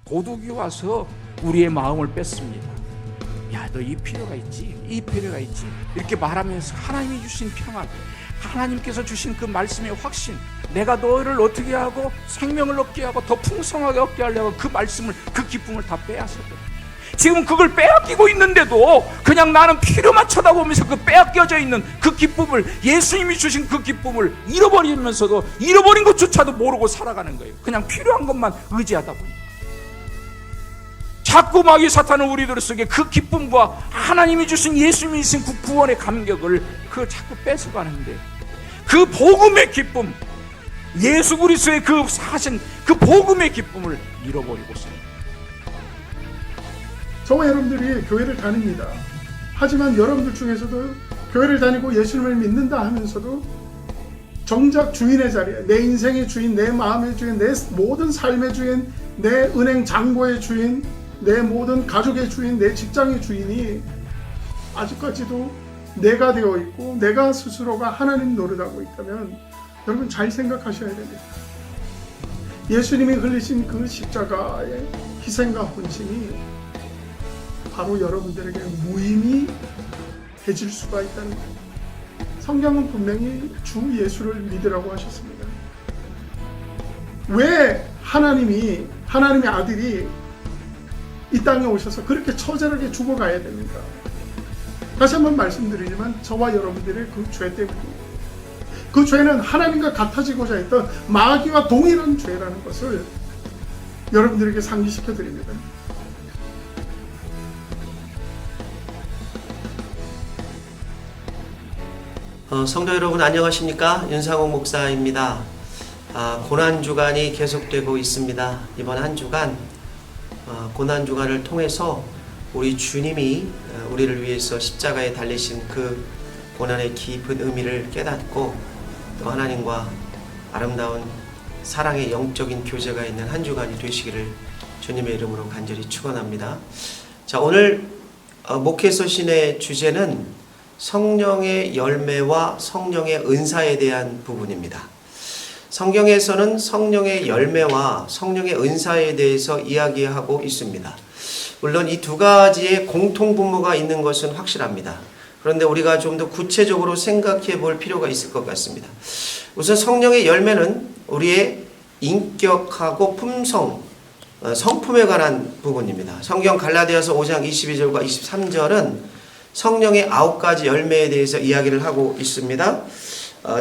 도둑이 와서 우리의 마음을 뺐습니다. 야, 너 이 필요가 있지, 이 필요가 있지, 이렇게 말하면서 하나님이 주신 평안, 하나님께서 주신 그 말씀의 확신, 내가 너를 어떻게 하고 생명을 얻게 하고 더 풍성하게 얻게 하려고 그 말씀을, 그 기쁨을 다 빼앗았거든요. 지금 그걸 빼앗기고 있는데도 그냥 나는 필요만 쳐다보면서 그 빼앗겨져 있는 그 기쁨을, 예수님이 주신 그 기쁨을 잃어버리면서도 잃어버린 것조차도 모르고 살아가는 거예요. 그냥 필요한 것만 의지하다 보니 자꾸 마귀 사탄은 우리들 속에 그 기쁨과 하나님이 주신, 예수님이 주신 그 구원의 감격을 그 자꾸 뺏어가는데, 그 복음의 기쁨, 예수 그리스도의 그 사신 그 복음의 기쁨을 잃어버리고 있습니다. 저와 여러분들이 교회를 다닙니다. 하지만 여러분들 중에서도 교회를 다니고 예수님을 믿는다 하면서도 정작 주인의 자리에, 내 인생의 주인, 내 마음의 주인, 내 모든 삶의 주인, 내 은행 잔고의 주인, 내 모든 가족의 주인, 내 직장의 주인이 아직까지도 내가 되어 있고 내가 스스로가 하나님 노릇하고 있다면 여러분 잘 생각하셔야 됩니다. 예수님이 흘리신 그 십자가의 희생과 헌신이 바로 여러분들에게 무의미해질 수가 있다는 거예요. 성경은 분명히 주 예수를 믿으라고 하셨습니다. 왜 하나님의 아들이 이 땅에 오셔서 그렇게 처절하게 죽어가야 됩니까? 다시 한번 말씀드리지만 저와 여러분들의 그 죄 때문입니다. 그 죄는 하나님과 같아지고자 했던 마귀와 동일한 죄라는 것을 여러분들에게 상기시켜 드립니다. 성도 여러분 안녕하십니까? 윤상홍 목사입니다. 고난주간이 계속되고 있습니다. 이번 한 주간 고난주간을 통해서 우리 주님이 우리를 위해서 십자가에 달리신 그 고난의 깊은 의미를 깨닫고 또 하나님과 아름다운 사랑의 영적인 교제가 있는 한 주간이 되시기를 주님의 이름으로 간절히 축원합니다. 자, 오늘 목회 서신의 주제는 성령의 열매와 성령의 은사에 대한 부분입니다. 성경에서는 성령의 열매와 성령의 은사에 대해서 이야기하고 있습니다. 물론 이 두 가지의 공통분모가 있는 것은 확실합니다. 그런데 우리가 좀 더 구체적으로 생각해 볼 필요가 있을 것 같습니다. 우선 성령의 열매는 우리의 인격하고 품성, 성품에 관한 부분입니다. 성경 갈라디아서 5장 22절과 23절은 성령의 9가지 열매에 대해서 이야기를 하고 있습니다.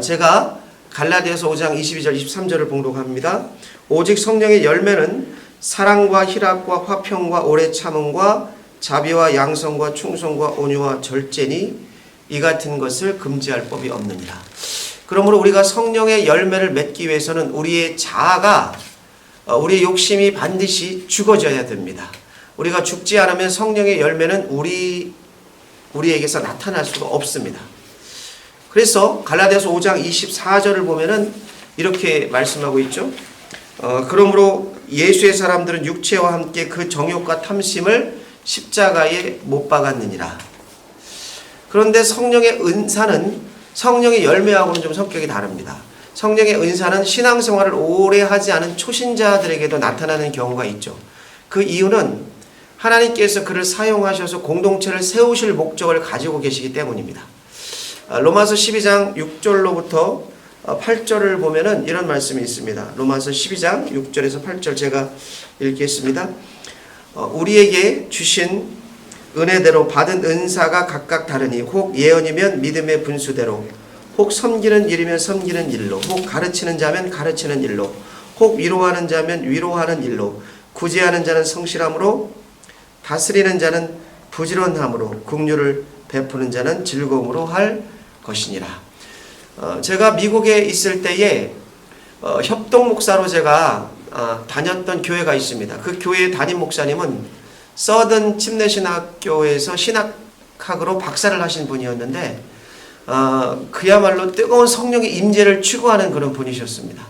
제가 갈라디아서 5장 22절 23절을 봉독합니다. 오직 성령의 열매는 사랑과 희락과 화평과 오래 참음과 자비와 양성과 충성과 온유와 절제니 이 같은 것을 금지할 법이 없느니라. 그러므로 우리가 성령의 열매를 맺기 위해서는 우리의 자아가, 우리의 욕심이 반드시 죽어져야 됩니다. 우리가 죽지 않으면 성령의 열매는 우리에게서 나타날 수가 없습니다. 그래서 갈라디아서 5장 24절을 보면은 이렇게 말씀하고 있죠. 그러므로 예수의 사람들은 육체와 함께 그 정욕과 탐심을 십자가에 못 박았느니라. 그런데 성령의 은사는 성령의 열매하고는 좀 성격이 다릅니다. 성령의 은사는 신앙생활을 오래 하지 않은 초신자들에게도 나타나는 경우가 있죠. 그 이유는 하나님께서 그를 사용하셔서 공동체를 세우실 목적을 가지고 계시기 때문입니다. 로마서 12장 6절로부터 8절을 보면은 이런 말씀이 있습니다. 로마서 12장 6절에서 8절 제가 읽겠습니다. 우리에게 주신 은혜대로 받은 은사가 각각 다르니 혹 예언이면 믿음의 분수대로, 혹 섬기는 일이면 섬기는 일로, 혹 가르치는 자면 가르치는 일로, 혹 위로하는 자면 위로하는 일로, 구제하는 자는 성실함으로, 다스리는 자는 부지런함으로, 긍휼을 베푸는 자는 즐거움으로 할 것이니라. 제가 미국에 있을 때에 협동 목사로 제가 다녔던 교회가 있습니다. 그 교회의 담임 목사님은 서든 침례신학교에서 신학학을 학으로 박사를 하신 분이었는데 그야말로 뜨거운 성령의 임재를 추구하는 그런 분이셨습니다.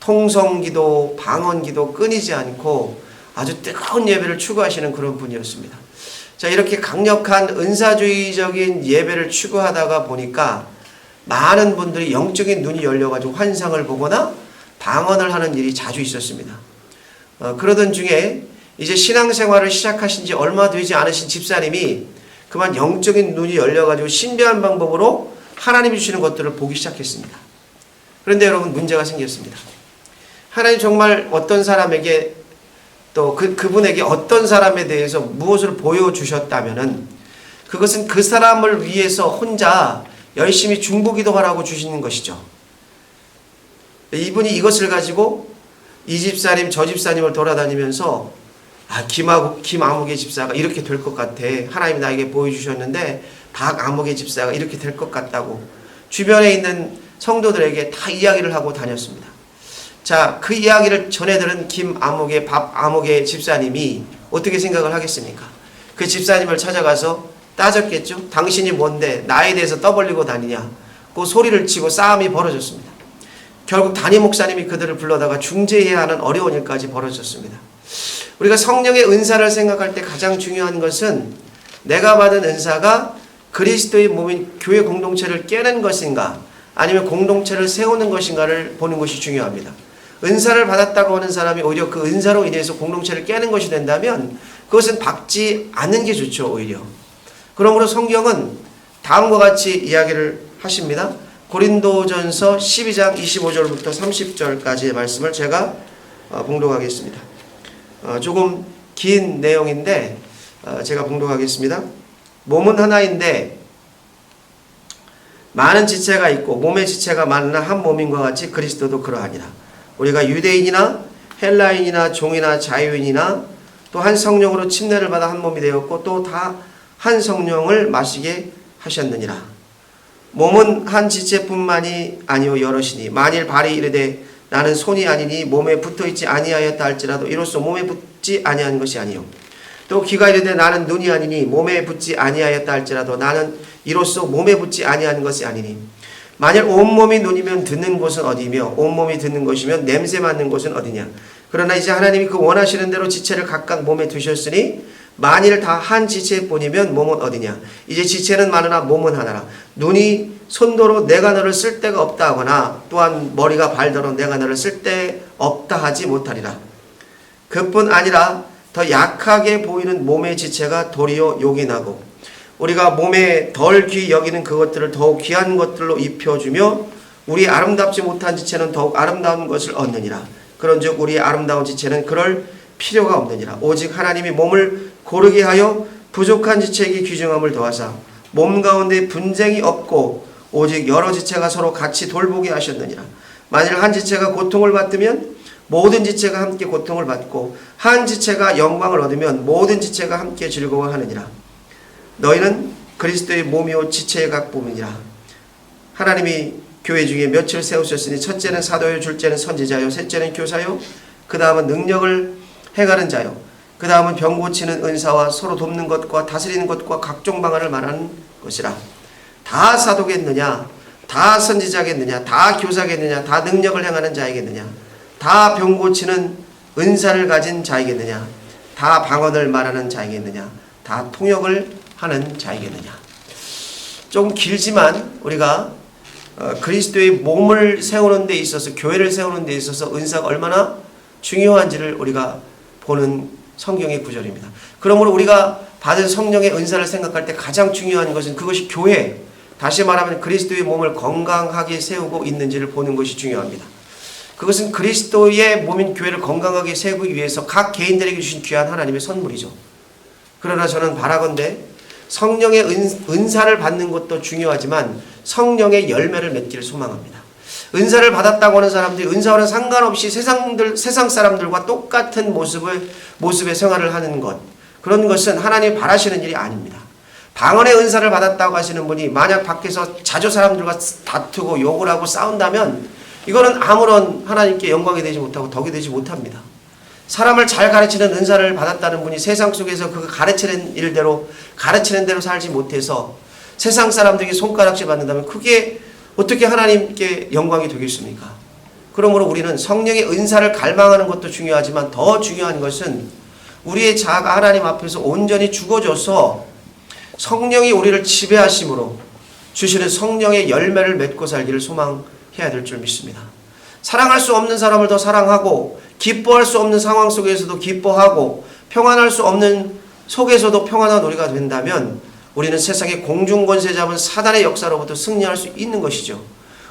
통성기도, 방언기도 끊이지 않고 아주 뜨거운 예배를 추구하시는 그런 분이었습니다. 자, 이렇게 강력한 은사주의적인 예배를 추구하다가 보니까 많은 분들이 영적인 눈이 열려가지고 환상을 보거나 방언을 하는 일이 자주 있었습니다. 그러던 중에 이제 신앙생활을 시작하신 지 얼마 되지 않으신 집사님이 그만 영적인 눈이 열려가지고 신비한 방법으로 하나님이 주시는 것들을 보기 시작했습니다. 그런데 여러분, 문제가 생겼습니다. 하나님 정말 어떤 사람에게 또 그분에게 어떤 사람에 대해서 무엇을 보여주셨다면은 그것은 그 사람을 위해서 혼자 열심히 중보기도하라고 주시는 것이죠. 이분이 이것을 가지고 이 집사님 저 집사님을 돌아다니면서 김아무개 집사가 이렇게 될 것 같아. 하나님이 나에게 보여주셨는데 박아무개 집사가 이렇게 될 것 같다고 주변에 있는 성도들에게 다 이야기를 하고 다녔습니다. 자, 그 이야기를 전해들은 김아무개 밥아무개 집사님이 어떻게 생각을 하겠습니까? 그 집사님을 찾아가서 따졌겠죠. 당신이 뭔데 나에 대해서 떠벌리고 다니냐. 그 소리를 치고 싸움이 벌어졌습니다. 결국 담임 목사님이 그들을 불러다가 중재해야 하는 어려운 일까지 벌어졌습니다. 우리가 성령의 은사를 생각할 때 가장 중요한 것은 내가 받은 은사가 그리스도의 몸인 교회 공동체를 깨는 것인가 아니면 공동체를 세우는 것인가를 보는 것이 중요합니다. 은사를 받았다고 하는 사람이 오히려 그 은사로 인해서 공동체를 깨는 것이 된다면 그것은 받지 않는 게 좋죠. 오히려. 그러므로 성경은 다음과 같이 이야기를 하십니다. 고린도전서 12장 25절부터 30절까지의 말씀을 제가 봉독하겠습니다. 조금 긴 내용인데 제가 봉독하겠습니다. 몸은 하나인데 많은 지체가 있고 몸의 지체가 많으나 한 몸인과 같이 그리스도도 그러하니라. 우리가 유대인이나 헬라인이나 종이나 자유인이나 또 한 성령으로 침례를 받아 한 몸이 되었고 또 다 한 성령을 마시게 하셨느니라. 몸은 한 지체뿐만이 아니요 여럿이니 만일 발이 이르되 나는 손이 아니니 몸에 붙어있지 아니하였다 할지라도 이로써 몸에 붙지 아니한 것이 아니요 또 귀가 이르되 나는 눈이 아니니 몸에 붙지 아니하였다 할지라도 나는 이로써 몸에 붙지 아니한 것이 아니니 만일 온몸이 눈이면 듣는 곳은 어디며 온몸이 듣는 것이면 냄새 맡는 곳은 어디냐. 그러나 이제 하나님이 그 원하시는 대로 지체를 각각 몸에 두셨으니 만일 다 한 지체뿐이면 몸은 어디냐. 이제 지체는 많으나 몸은 하나라. 눈이 손도로 내가 너를 쓸 데가 없다 하거나 또한 머리가 발더러 내가 너를 쓸 데 없다 하지 못하리라. 그뿐 아니라 더 약하게 보이는 몸의 지체가 도리어 욕이 나고 우리가 몸에 덜 귀히 여기는 그것들을 더욱 귀한 것들로 입혀주며 우리 아름답지 못한 지체는 더욱 아름다운 것을 얻느니라. 그런즉 우리의 아름다운 지체는 그럴 필요가 없느니라. 오직 하나님이 몸을 고르게 하여 부족한 지체에게 귀중함을 더하사 몸 가운데 분쟁이 없고 오직 여러 지체가 서로 같이 돌보게 하셨느니라. 만일 한 지체가 고통을 받으면 모든 지체가 함께 고통을 받고 한 지체가 영광을 얻으면 모든 지체가 함께 즐거워하느니라. 너희는 그리스도의 몸이요 지체의 각 부분이라. 하나님이 교회 중에 몇을 세우셨으니 첫째는 사도요, 둘째는 선지자요, 셋째는 교사요, 그 다음은 능력을 행하는 자요, 그 다음은 병 고치는 은사와 서로 돕는 것과 다스리는 것과 각종 방언을 말하는 것이라. 다 사도겠느냐, 다 선지자겠느냐, 다 교사겠느냐, 다 능력을 행하는 자이겠느냐, 다 병 고치는 은사를 가진 자이겠느냐, 다 방언을 말하는 자이겠느냐, 다 통역을 하는 자이겠느냐. 좀 길지만 우리가 그리스도의 몸을 세우는 데 있어서, 교회를 세우는 데 있어서 은사가 얼마나 중요한지를 우리가 보는 성경의 구절입니다. 그러므로 우리가 받은 성령의 은사를 생각할 때 가장 중요한 것은 그것이 교회, 다시 말하면 그리스도의 몸을 건강하게 세우고 있는지를 보는 것이 중요합니다. 그것은 그리스도의 몸인 교회를 건강하게 세우기 위해서 각 개인들에게 주신 귀한 하나님의 선물이죠. 그러나 저는 바라건대 성령의 은사를 받는 것도 중요하지만 성령의 열매를 맺기를 소망합니다. 은사를 받았다고 하는 사람들이 은사와는 상관없이 세상 사람들과 똑같은 모습의 생활을 하는 것, 그런 것은 하나님이 바라시는 일이 아닙니다. 방언의 은사를 받았다고 하시는 분이 만약 밖에서 자주 사람들과 다투고 욕을 하고 싸운다면 이거는 아무런 하나님께 영광이 되지 못하고 덕이 되지 못합니다. 사람을 잘 가르치는 은사를 받았다는 분이 세상 속에서 그 가르치는 일대로 가르치는 대로 살지 못해서 세상 사람들에게 손가락질 받는다면 그게 어떻게 하나님께 영광이 되겠습니까? 그러므로 우리는 성령의 은사를 갈망하는 것도 중요하지만 더 중요한 것은 우리의 자아가 하나님 앞에서 온전히 죽어져서 성령이 우리를 지배하심으로 주시는 성령의 열매를 맺고 살기를 소망해야 될 줄 믿습니다. 사랑할 수 없는 사람을 더 사랑하고 기뻐할 수 없는 상황 속에서도 기뻐하고 평안할 수 없는 속에서도 평안한 우리가 된다면 우리는 세상의 공중권세 잡은 사단의 역사로부터 승리할 수 있는 것이죠.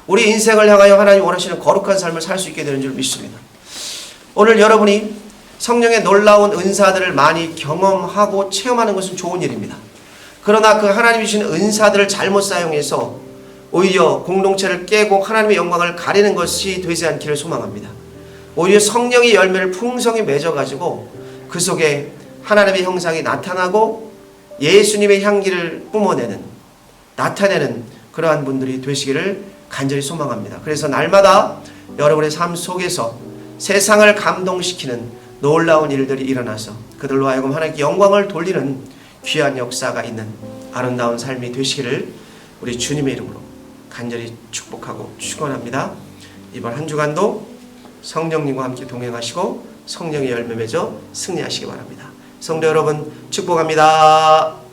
우리 인생을 향하여 하나님 원하시는 거룩한 삶을 살 수 있게 되는 줄 믿습니다. 오늘 여러분이 성령의 놀라운 은사들을 많이 경험하고 체험하는 것은 좋은 일입니다. 그러나 그 하나님이 주신 은사들을 잘못 사용해서 오히려 공동체를 깨고 하나님의 영광을 가리는 것이 되지 않기를 소망합니다. 오히려 성령의 열매를 풍성히 맺어가지고 그 속에 하나님의 형상이 나타나고 예수님의 향기를 뿜어내는 나타내는 그러한 분들이 되시기를 간절히 소망합니다. 그래서 날마다 여러분의 삶 속에서 세상을 감동시키는 놀라운 일들이 일어나서 그들로 하여금 하나님께 영광을 돌리는 귀한 역사가 있는 아름다운 삶이 되시기를 우리 주님의 이름으로 간절히 축복하고 축원합니다. 이번 한 주간도 성령님과 함께 동행하시고 성령의 열매 맺어 승리하시기 바랍니다. 성도 여러분 축복합니다.